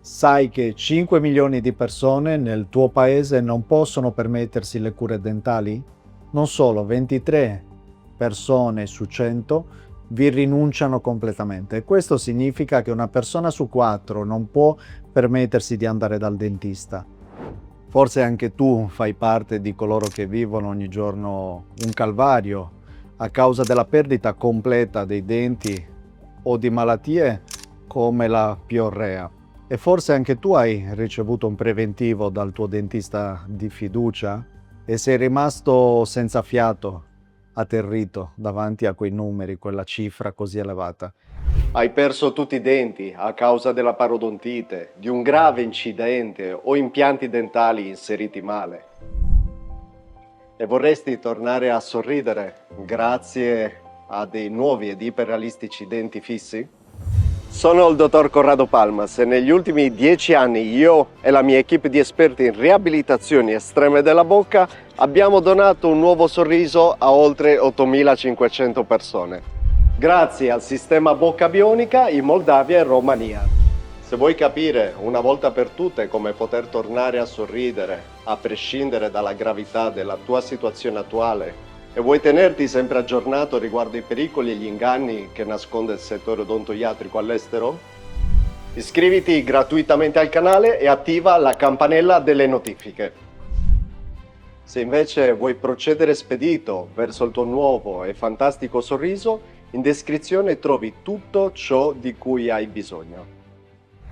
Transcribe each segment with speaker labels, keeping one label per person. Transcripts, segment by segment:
Speaker 1: Sai che 5 milioni di persone nel tuo paese non possono permettersi le cure dentali? Non solo, 23 persone su 100 vi rinunciano completamente. Questo significa che una persona su 4 non può permettersi di andare dal dentista. Forse anche tu fai parte di coloro che vivono ogni giorno un calvario a causa della perdita completa dei denti o di malattie come la piorrea. E forse anche tu hai ricevuto un preventivo dal tuo dentista di fiducia e sei rimasto senza fiato, atterrito davanti a quei numeri, quella cifra così elevata.
Speaker 2: Hai perso tutti i denti a causa della parodontite, di un grave incidente o impianti dentali inseriti male. E vorresti tornare a sorridere grazie a dei nuovi ed iperrealistici denti fissi? Sono il dottor Corrado Palmas e negli ultimi 10 anni io e la mia equipe di esperti in riabilitazioni estreme della bocca abbiamo donato un nuovo sorriso a oltre 8.500 persone. Grazie al sistema bocca bionica in Moldavia e Romania. Se vuoi capire una volta per tutte come poter tornare a sorridere, a prescindere dalla gravità della tua situazione attuale, e vuoi tenerti sempre aggiornato riguardo i pericoli e gli inganni che nasconde il settore odontoiatrico all'estero? Iscriviti gratuitamente al canale e attiva la campanella delle notifiche. Se invece vuoi procedere spedito verso il tuo nuovo e fantastico sorriso, in descrizione trovi tutto ciò di cui hai bisogno.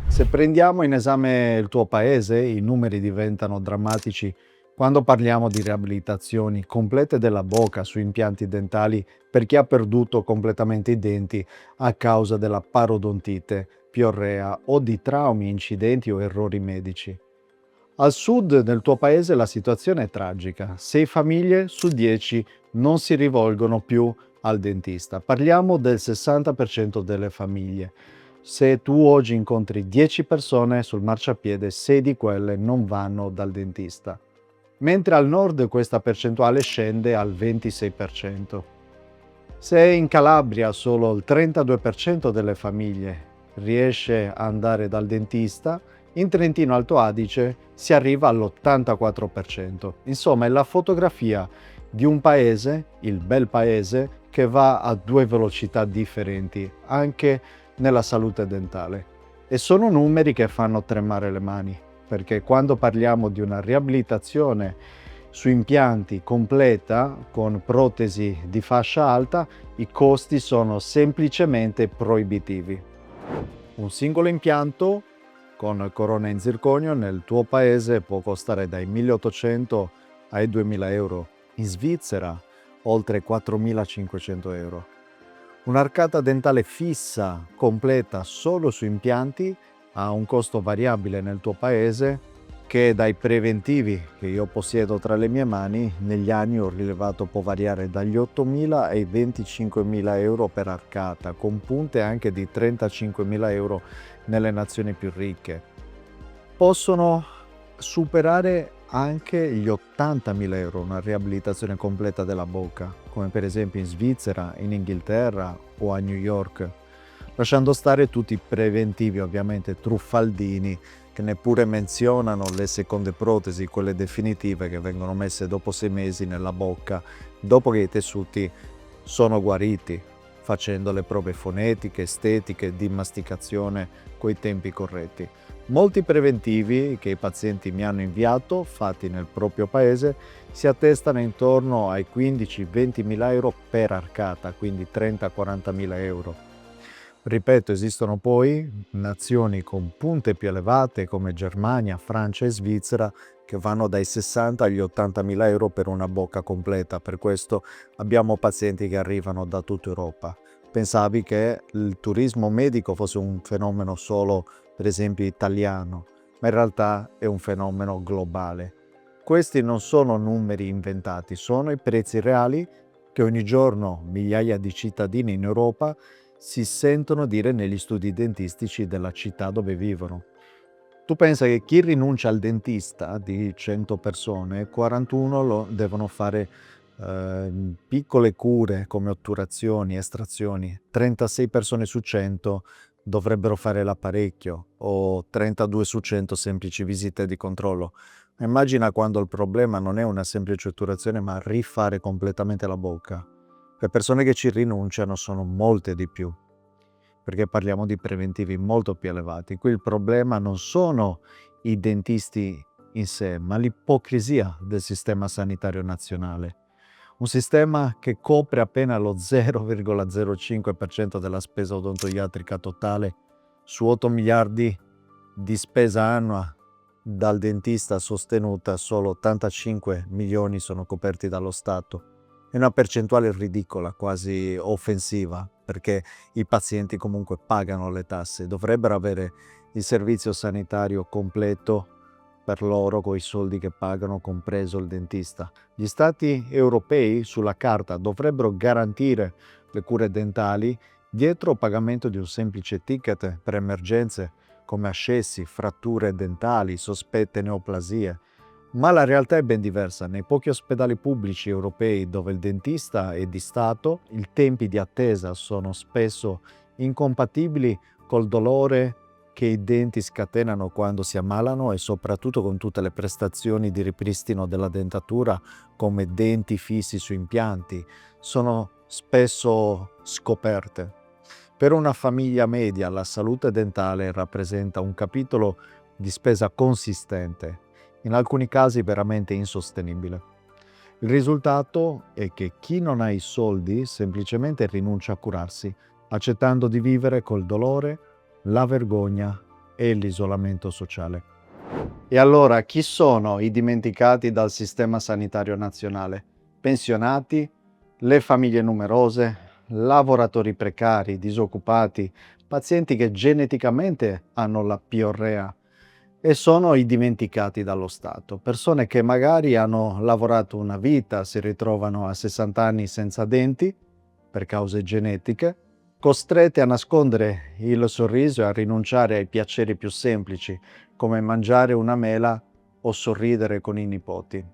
Speaker 1: Se prendiamo in esame il tuo paese, i numeri diventano drammatici quando parliamo di riabilitazioni complete della bocca su impianti dentali per chi ha perduto completamente i denti a causa della parodontite, piorrea o di traumi, incidenti o errori medici. Al sud del tuo paese la situazione è tragica. 6 famiglie su 10 non si rivolgono più al dentista. Parliamo del 60% delle famiglie. Se tu oggi incontri 10 persone sul marciapiede, 6 di quelle non vanno dal dentista. Mentre al nord questa percentuale scende al 26%. Se in Calabria solo il 32% delle famiglie riesce a andare dal dentista, in Trentino Alto Adige si arriva all'84%. Insomma, è la fotografia di un paese, il bel paese, che va a due velocità differenti, anche nella salute dentale. E sono numeri che fanno tremare le mani, perché quando parliamo di una riabilitazione su impianti completa con protesi di fascia alta, i costi sono semplicemente proibitivi. Un singolo impianto con corona in zirconio nel tuo paese può costare dai 1.800 ai 2.000 euro. In Svizzera oltre 4.500 euro. Un'arcata dentale fissa, completa solo su impianti, ha un costo variabile nel tuo paese che dai preventivi che io possiedo tra le mie mani negli anni ho rilevato può variare dagli 8.000 ai 25.000 euro per arcata, con punte anche di 35.000 euro nelle nazioni più ricche. Possono superare anche gli 80.000 euro una riabilitazione completa della bocca, come per esempio in Svizzera, in Inghilterra o a New York, lasciando stare tutti i preventivi ovviamente truffaldini che neppure menzionano le seconde protesi, quelle definitive che vengono messe dopo 6 mesi nella bocca, dopo che i tessuti sono guariti, facendo le prove fonetiche, estetiche, di masticazione coi tempi corretti. Molti preventivi che i pazienti mi hanno inviato, fatti nel proprio paese, si attestano intorno ai 15-20 mila euro per arcata, quindi 30-40 mila euro. Ripeto, esistono poi nazioni con punte più elevate come Germania, Francia e Svizzera che vanno dai 60 agli 80 mila euro per una bocca completa. Per questo abbiamo pazienti che arrivano da tutta Europa. Pensavi che il turismo medico fosse un fenomeno solo, per esempio, italiano, ma in realtà è un fenomeno globale. Questi non sono numeri inventati, sono i prezzi reali che ogni giorno migliaia di cittadini in Europa si sentono dire negli studi dentistici della città dove vivono. Tu pensa che chi rinuncia al dentista di 100 persone, 41 lo devono fare piccole cure come otturazioni, estrazioni, 36 persone su 100 dovrebbero fare l'apparecchio o 32 su 100 semplici visite di controllo. Immagina quando il problema non è una semplice otturazione, ma rifare completamente la bocca. Le persone che ci rinunciano sono molte di più, perché parliamo di preventivi molto più elevati. Qui il problema non sono i dentisti in sé, ma l'ipocrisia del sistema sanitario nazionale. Un sistema che copre appena lo 0,05% della spesa odontoiatrica totale su 8 miliardi di spesa annua dal dentista sostenuta, solo 85 milioni sono coperti dallo Stato. È una percentuale ridicola, quasi offensiva, perché i pazienti comunque pagano le tasse, dovrebbero avere il servizio sanitario completo per loro con i soldi che pagano, compreso il dentista. Gli stati europei sulla carta dovrebbero garantire le cure dentali dietro pagamento di un semplice ticket per emergenze come ascessi, fratture dentali, sospette neoplasie. Ma la realtà è ben diversa. Nei pochi ospedali pubblici europei dove il dentista è di Stato, i tempi di attesa sono spesso incompatibili col dolore che i denti scatenano quando si ammalano e soprattutto con tutte le prestazioni di ripristino della dentatura come denti fissi su impianti, sono spesso scoperte. Per una famiglia media la salute dentale rappresenta un capitolo di spesa consistente, in alcuni casi veramente insostenibile. Il risultato è che chi non ha i soldi semplicemente rinuncia a curarsi, accettando di vivere col dolore, la vergogna e l'isolamento sociale. E allora chi sono i dimenticati dal sistema sanitario nazionale? Pensionati, le famiglie numerose, lavoratori precari, disoccupati, pazienti che geneticamente hanno la piorrea e sono i dimenticati dallo Stato. Persone che magari hanno lavorato una vita, si ritrovano a 60 anni senza denti per cause genetiche, costrette a nascondere il sorriso e a rinunciare ai piaceri più semplici, come mangiare una mela o sorridere con i nipoti.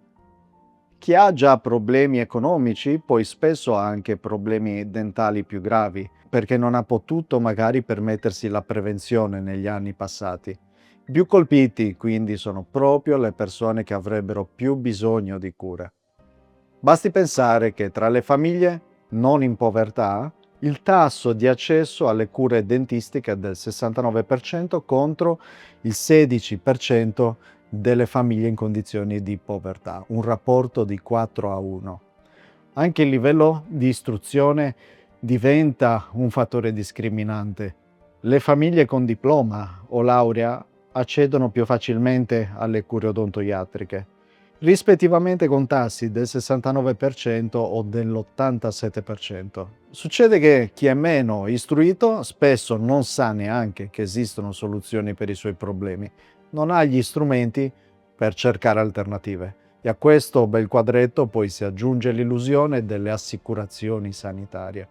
Speaker 1: Chi ha già problemi economici poi spesso ha anche problemi dentali più gravi, perché non ha potuto magari permettersi la prevenzione negli anni passati. I più colpiti quindi sono proprio le persone che avrebbero più bisogno di cure. Basti pensare che tra le famiglie non in povertà il tasso di accesso alle cure dentistiche è del 69% contro il 16% delle famiglie in condizioni di povertà, un rapporto di 4-1. Anche il livello di istruzione diventa un fattore discriminante. Le famiglie con diploma o laurea accedono più facilmente alle cure odontoiatriche, rispettivamente con tassi del 69% o dell'87%. Succede che chi è meno istruito spesso non sa neanche che esistono soluzioni per i suoi problemi, non ha gli strumenti per cercare alternative. E a questo bel quadretto poi si aggiunge l'illusione delle assicurazioni sanitarie.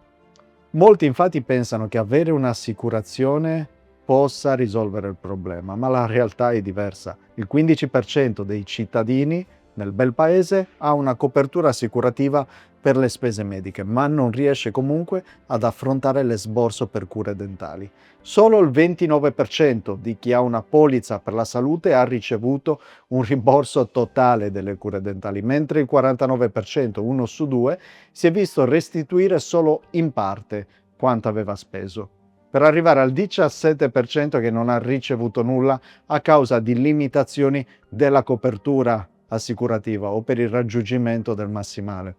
Speaker 1: Molti infatti pensano che avere un'assicurazione possa risolvere il problema, ma la realtà è diversa. Il 15% dei cittadini nel bel paese ha una copertura assicurativa per le spese mediche, ma non riesce comunque ad affrontare l'esborso per cure dentali. Solo il 29% di chi ha una polizza per la salute ha ricevuto un rimborso totale delle cure dentali, mentre il 49%, 1 su 2, si è visto restituire solo in parte quanto aveva speso, per arrivare al 17% che non ha ricevuto nulla a causa di limitazioni della copertura assicurativa o per il raggiungimento del massimale.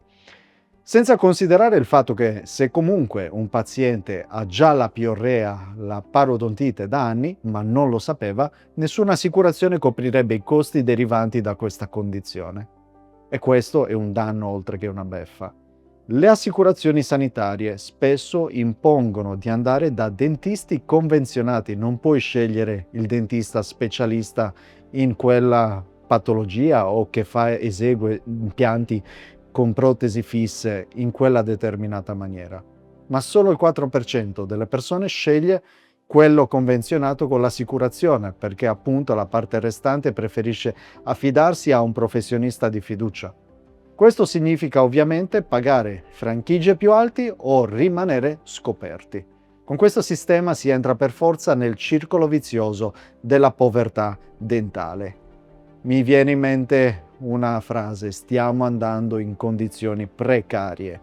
Speaker 1: Senza considerare il fatto che se comunque un paziente ha già la piorrea, la parodontite da anni, ma non lo sapeva, nessuna assicurazione coprirebbe i costi derivanti da questa condizione. E questo è un danno oltre che una beffa. Le assicurazioni sanitarie spesso impongono di andare da dentisti convenzionati, non puoi scegliere il dentista specialista in quella patologia o che esegue impianti con protesi fisse in quella determinata maniera. Ma solo il 4% delle persone sceglie quello convenzionato con l'assicurazione, perché appunto la parte restante preferisce affidarsi a un professionista di fiducia. Questo significa ovviamente pagare franchigie più alti o rimanere scoperti. Con questo sistema si entra per forza nel circolo vizioso della povertà dentale. Mi viene in mente una frase: stiamo andando in condizioni precarie.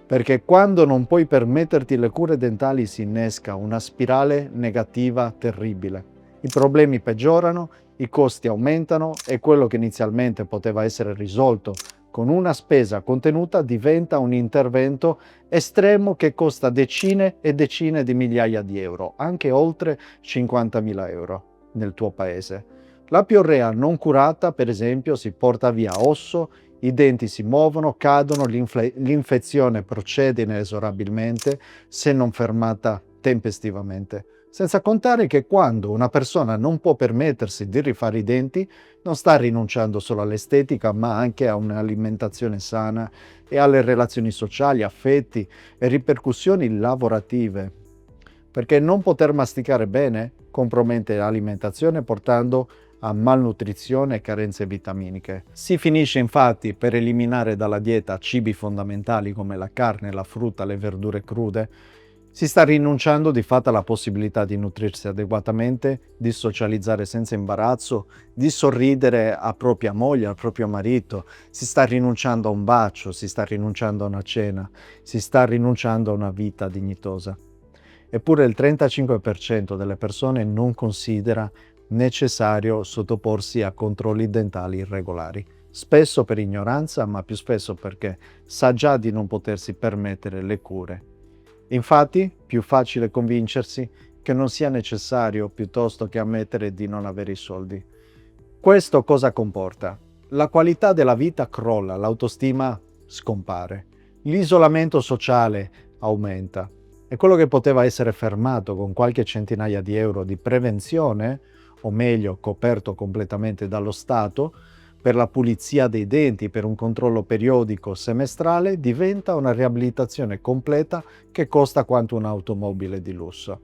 Speaker 1: Perché quando non puoi permetterti le cure dentali si innesca una spirale negativa terribile. I problemi peggiorano, i costi aumentano e quello che inizialmente poteva essere risolto con una spesa contenuta diventa un intervento estremo che costa decine e decine di migliaia di euro, anche oltre 50.000 euro nel tuo paese. La piorrea non curata, per esempio, si porta via osso, i denti si muovono, cadono, l'infezione procede inesorabilmente se non fermata tempestivamente. Senza contare che quando una persona non può permettersi di rifare i denti, non sta rinunciando solo all'estetica, ma anche a un'alimentazione sana e alle relazioni sociali, affetti e ripercussioni lavorative. Perché non poter masticare bene compromette l'alimentazione portando a malnutrizione e carenze vitaminiche. Si finisce infatti per eliminare dalla dieta cibi fondamentali come la carne, la frutta, le verdure crude. Si sta rinunciando di fatto alla possibilità di nutrirsi adeguatamente, di socializzare senza imbarazzo, di sorridere a propria moglie, al proprio marito. Si sta rinunciando a un bacio, si sta rinunciando a una cena, si sta rinunciando a una vita dignitosa. Eppure il 35% delle persone non considera necessario sottoporsi a controlli dentali irregolari, spesso per ignoranza, ma più spesso perché sa già di non potersi permettere le cure. Infatti, più facile convincersi che non sia necessario piuttosto che ammettere di non avere i soldi. Questo cosa comporta? La qualità della vita crolla, l'autostima scompare, l'isolamento sociale aumenta e quello che poteva essere fermato con qualche centinaia di euro di prevenzione, o meglio coperto completamente dallo Stato, per la pulizia dei denti, per un controllo periodico semestrale, diventa una riabilitazione completa che costa quanto un'automobile di lusso.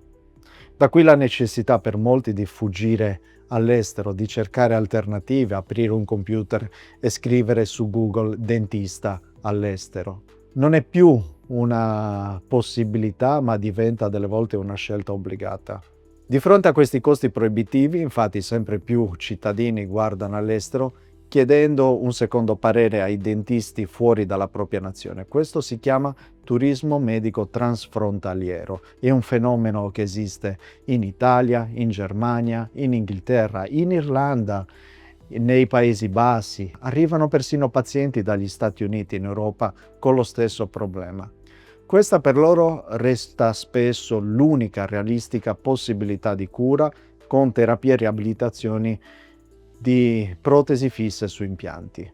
Speaker 1: Da qui la necessità per molti di fuggire all'estero, di cercare alternative, aprire un computer e scrivere su Google dentista all'estero. Non è più una possibilità, ma diventa delle volte una scelta obbligata. Di fronte a questi costi proibitivi, infatti, sempre più cittadini guardano all'estero chiedendo un secondo parere ai dentisti fuori dalla propria nazione. Questo si chiama turismo medico transfrontaliero. È un fenomeno che esiste in Italia, in Germania, in Inghilterra, in Irlanda, nei Paesi Bassi. Arrivano persino pazienti dagli Stati Uniti in Europa con lo stesso problema. Questa per loro resta spesso l'unica realistica possibilità di cura con terapie e riabilitazioni di protesi fisse su impianti.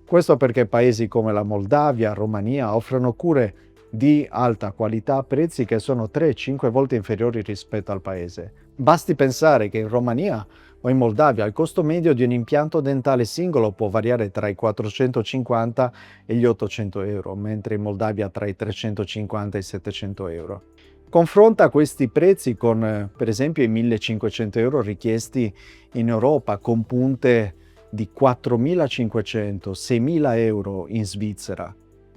Speaker 1: Questo perché paesi come la Moldavia, Romania offrono cure di alta qualità a prezzi che sono 3-5 volte inferiori rispetto al paese. Basti pensare che in Romania o in Moldavia il costo medio di un impianto dentale singolo può variare tra i 450 e gli 800 euro, mentre in Moldavia tra i 350 e i 700 euro. Confronta questi prezzi con, per esempio, i 1.500 euro richiesti in Europa, con punte di 4.500-6.000 euro in Svizzera.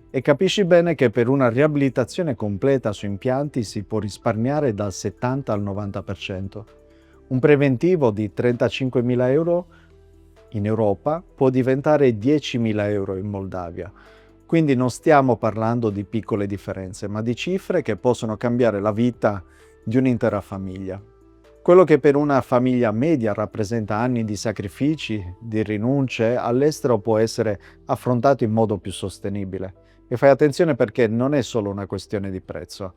Speaker 1: E capisci bene che per una riabilitazione completa su impianti si può risparmiare dal 70 al 90%. Un preventivo di 35.000 euro in Europa può diventare 10.000 euro in Moldavia. Quindi non stiamo parlando di piccole differenze, ma di cifre che possono cambiare la vita di un'intera famiglia. Quello che per una famiglia media rappresenta anni di sacrifici, di rinunce, all'estero può essere affrontato in modo più sostenibile. E fai attenzione perché non è solo una questione di prezzo.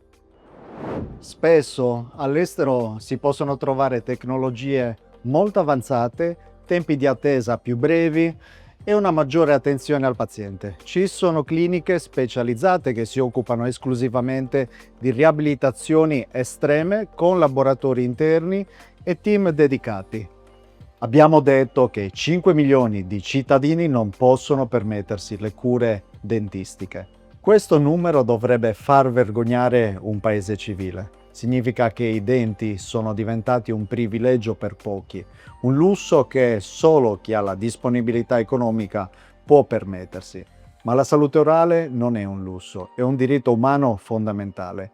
Speaker 1: Spesso all'estero si possono trovare tecnologie molto avanzate, tempi di attesa più brevi e una maggiore attenzione al paziente. Ci sono cliniche specializzate che si occupano esclusivamente di riabilitazioni estreme con laboratori interni e team dedicati. Abbiamo detto che 5 milioni di cittadini non possono permettersi le cure dentistiche. Questo numero dovrebbe far vergognare un paese civile. Significa che i denti sono diventati un privilegio per pochi, un lusso che solo chi ha la disponibilità economica può permettersi. Ma la salute orale non è un lusso, è un diritto umano fondamentale.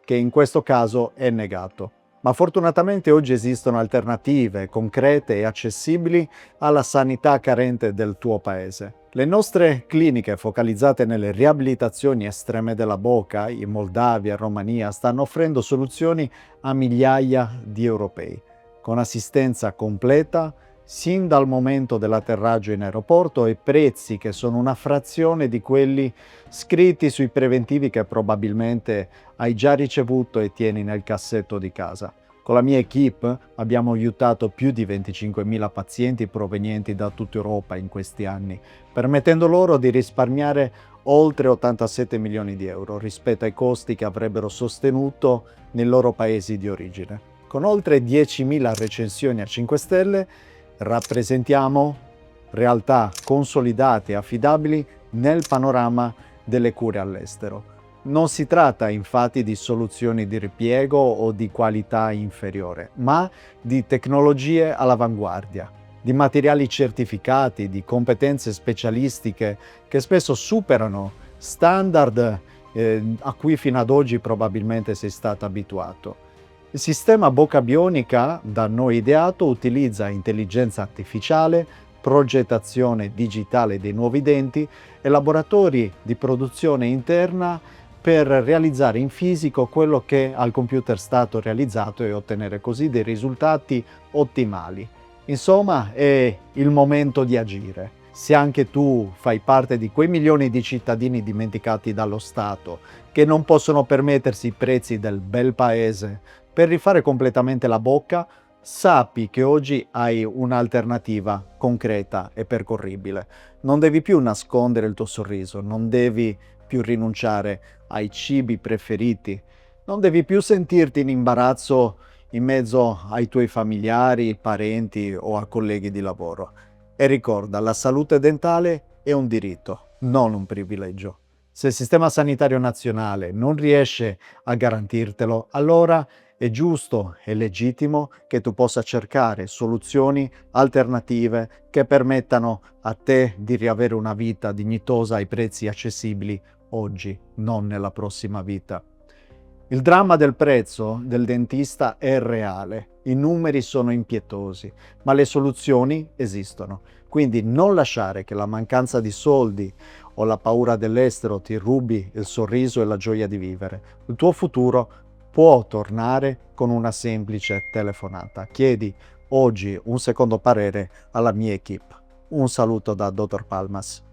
Speaker 1: che in questo caso è negato. Ma fortunatamente oggi esistono alternative concrete e accessibili alla sanità carente del tuo paese. Le nostre cliniche focalizzate nelle riabilitazioni estreme della bocca in Moldavia e Romania stanno offrendo soluzioni a migliaia di europei, con assistenza completa sin dal momento dell'atterraggio in aeroporto e prezzi che sono una frazione di quelli scritti sui preventivi che probabilmente hai già ricevuto e tieni nel cassetto di casa. Con la mia equipe abbiamo aiutato più di 25.000 pazienti provenienti da tutta Europa in questi anni, permettendo loro di risparmiare oltre 87 milioni di euro rispetto ai costi che avrebbero sostenuto nei loro paesi di origine. Con oltre 10.000 recensioni a 5 stelle rappresentiamo realtà consolidate e affidabili nel panorama delle cure all'estero. Non si tratta infatti di soluzioni di ripiego o di qualità inferiore, ma di tecnologie all'avanguardia, di materiali certificati, di competenze specialistiche che spesso superano standard a cui fino ad oggi probabilmente sei stato abituato. Il sistema bocca bionica da noi ideato utilizza intelligenza artificiale, progettazione digitale dei nuovi denti e laboratori di produzione interna per realizzare in fisico quello che al computer è stato realizzato e ottenere così dei risultati ottimali. Insomma, è il momento di agire. Se anche tu fai parte di quei milioni di cittadini dimenticati dallo Stato che non possono permettersi i prezzi del bel paese per rifare completamente la bocca, sappi che oggi hai un'alternativa concreta e percorribile. Non devi più nascondere il tuo sorriso, non devi più rinunciare ai cibi preferiti, non devi più sentirti in imbarazzo in mezzo ai tuoi familiari, parenti o a colleghi di lavoro. E ricorda, la salute dentale è un diritto, non un privilegio. Se il sistema sanitario nazionale non riesce a garantirtelo, allora è giusto e legittimo che tu possa cercare soluzioni alternative che permettano a te di riavere una vita dignitosa ai prezzi accessibili oggi, non nella prossima vita. Il dramma del prezzo del dentista è reale, i numeri sono impietosi, ma le soluzioni esistono. Quindi non lasciare che la mancanza di soldi o la paura dell'estero ti rubi il sorriso e la gioia di vivere. Il tuo futuro può tornare con una semplice telefonata. Chiedi oggi un secondo parere alla mia equipe. Un saluto da Dr. Palmas.